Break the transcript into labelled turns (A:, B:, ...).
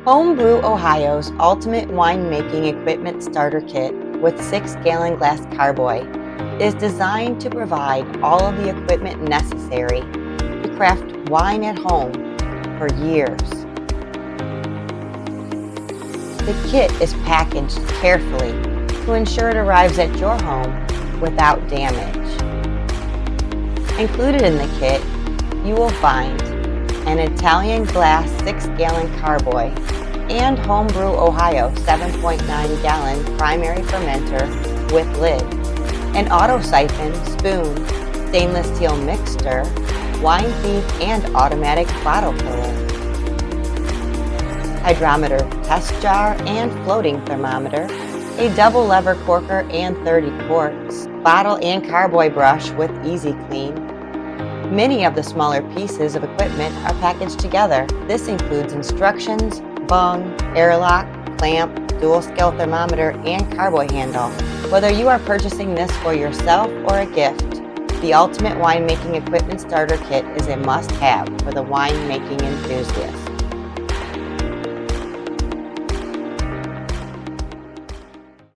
A: Brew Ohio's ultimate winemaking equipment starter kit with 6-gallon glass carboy is designed to provide all of the equipment necessary to craft wine at home for years. The kit is packaged carefully to ensure it arrives at your home without damage. Included in the kit, you will find an Italian glass 6-gallon carboy and Homebrew Ohio 7.9-gallon primary fermenter with lid, an auto siphon, spoon, stainless steel mixer, wine thief, and automatic bottle filler, hydrometer, test jar, and floating thermometer, a double lever corker and 30 quarts, bottle and carboy brush with easy clean. Many of the smaller pieces of equipment are packaged together. This includes instructions, bung, airlock, clamp, dual scale thermometer, and carboy handle. Whether you are purchasing this for yourself or a gift, the Ultimate Winemaking Equipment Starter Kit is a must-have for the winemaking enthusiast.